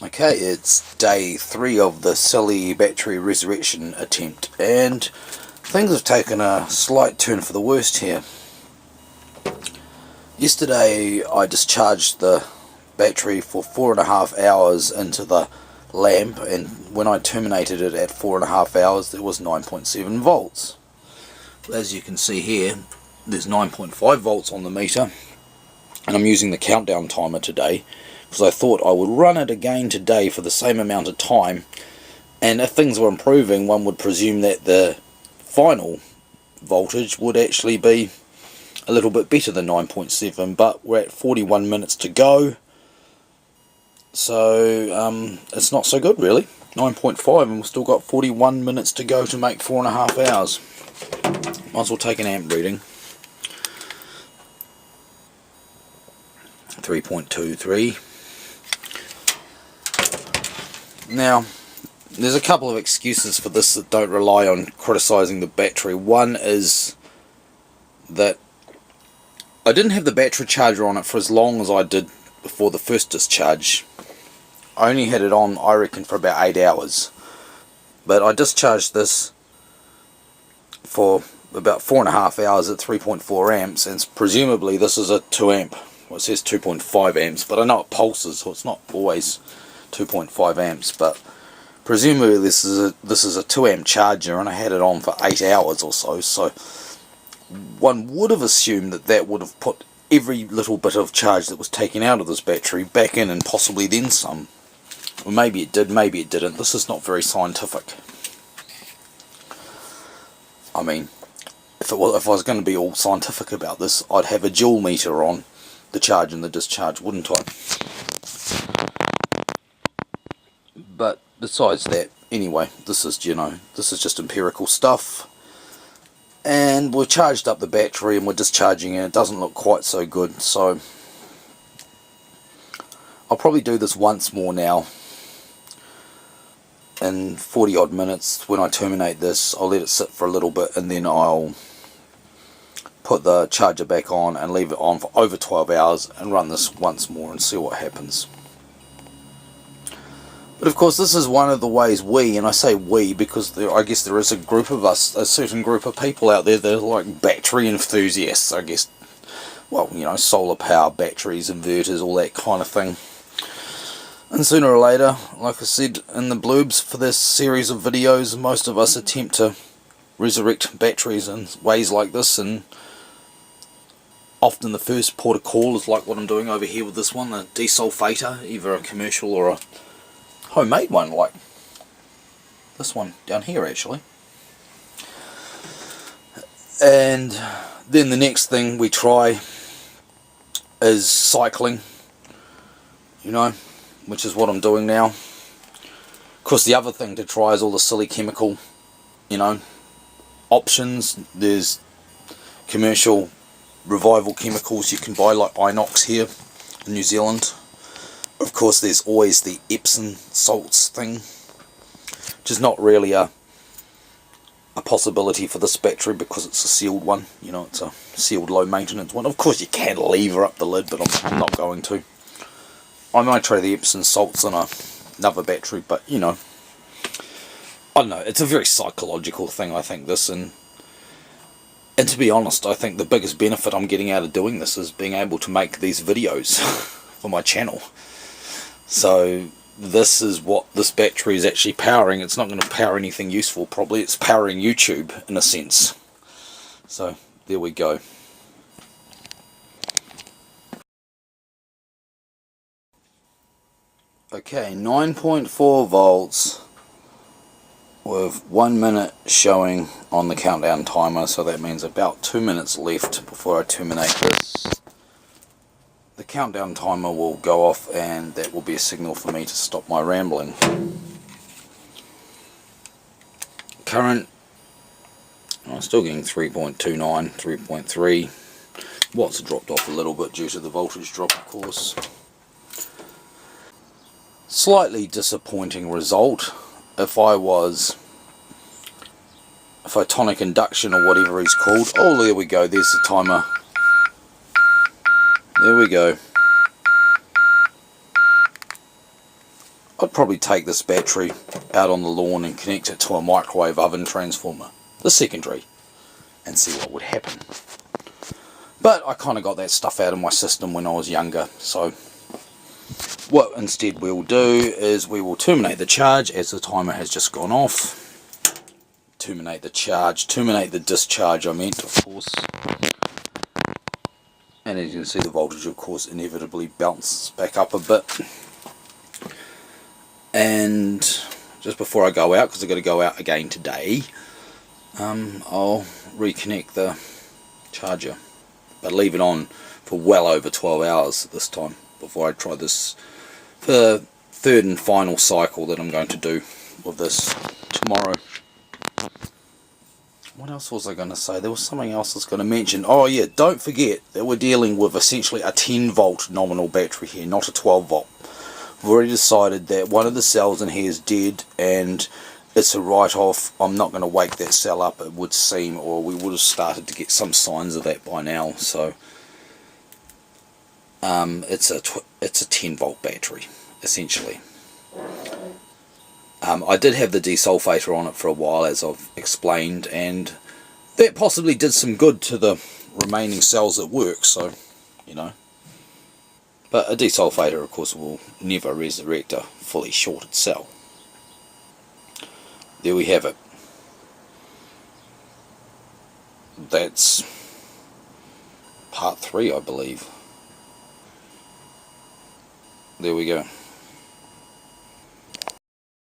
Okay, it's day 3 of the silly battery resurrection attempt, and things have taken a slight turn for the worst here. Yesterday I discharged the battery for 4.5 hours into the lamp, and when I terminated it at 4.5 hours there was 9.7 volts. As you can see here, there's 9.5 volts on the meter, and I'm using the countdown timer today because I thought I would run it again today for the same amount of time, and if things were improving, one would presume that the final voltage would actually be a little bit better than 9.7, but we're at 41 minutes to go, so it's not so good really. 9.5 and we've still got 41 minutes to go to make 4.5 hours. Might as well take an amp reading. 3.23. Now, there's a couple of excuses for this that don't rely on criticising the battery. One is that I didn't have the battery charger on it for as long as I did before the first discharge. I only had it on, I reckon, for about 8 hours. But I discharged this for about 4.5 hours at 3.4 amps, and presumably this is a 2 amp. Well, it says 2.5 amps, but I know it pulses, so it's not always 2.5 amps, but presumably this is a 2 amp charger, and I had it on for 8 hours or so, so one would have assumed that that would have put every little bit of charge that was taken out of this battery back in, and possibly then some. Or maybe it did, maybe it didn't. This is not very scientific. I mean, if I was going to be all scientific about this, I'd have a joule meter on the charge and the discharge, wouldn't I? But besides that, anyway, this is just empirical stuff. And we've charged up the battery and we're discharging it. It doesn't look quite so good, so I'll probably do this once more now. In 40 odd minutes, when I terminate this, I'll let it sit for a little bit, and then I'll put the charger back on and leave it on for over 12 hours and run this once more and see what happens. But of course, this is one of the ways and I say we because I guess there is a group of us, a certain group of people out there that are like battery enthusiasts, I guess. Well, solar power, batteries, inverters, all that kind of thing. And sooner or later, like I said in the blurbs for this series of videos, most of us attempt to resurrect batteries in ways like this, and often the first port of call is like what I'm doing over here with this one, a desulfator, either a commercial or a homemade one, like this one down here actually. And then the next thing we try is cycling, which is what I'm doing now. Of course, the other thing to try is all the silly chemical, options. There's commercial revival chemicals you can buy, like Inox here in New Zealand. Of course, there's always the Epsom salts thing, which is not really a possibility for this battery because it's a sealed one. It's a sealed low maintenance one. Of course, you can lever up the lid, but I'm not going to. I might try the Epsom salts on another battery, but I don't know, it's a very psychological thing, I think, this, and to be honest, I think the biggest benefit I'm getting out of doing this is being able to make these videos for my channel. So this is what this battery is actually powering. It's not going to power anything useful, probably. It's powering YouTube, in a sense. So there we go. Okay, 9.4 volts with 1 minute showing on the countdown timer, so that means about 2 minutes left before I terminate this. The countdown timer will go off, and that will be a signal for me to stop my rambling. Current, I'm still getting 3.29, 3.3. Watts dropped off a little bit due to the voltage drop, of course. Slightly disappointing result. If I was a photonic induction or whatever he's called. Oh, there we go, there's the timer. There we go. I'd probably take this battery out on the lawn and connect it to a microwave oven transformer, the secondary, and see what would happen. But I kind of got that stuff out of my system when I was younger, so what instead we'll do is we will terminate the charge as the timer has just gone off. Terminate the charge, terminate the discharge I meant, of course. And as you can see, the voltage of course inevitably bounces back up a bit. And just before I go out, because I've got to go out again today, I'll reconnect the charger, but leave it on for well over 12 hours this time before I try this for the third and final cycle that I'm going to do with this tomorrow. What else was I going to say? There was something else I was going to mention. Oh yeah, don't forget that we're dealing with essentially a 10 volt nominal battery here, not a 12 volt. I've already decided that one of the cells in here is dead and it's a write-off. I'm not going to wake that cell up, it would seem, or we would have started to get some signs of that by now. So it's a 10 volt battery essentially. I did have the desulfator on it for a while, as I've explained, and that possibly did some good to the remaining cells at work, so you know. But a desulfator of course will never resurrect a fully shorted cell. There we have it. That's part 3, I believe. There we go.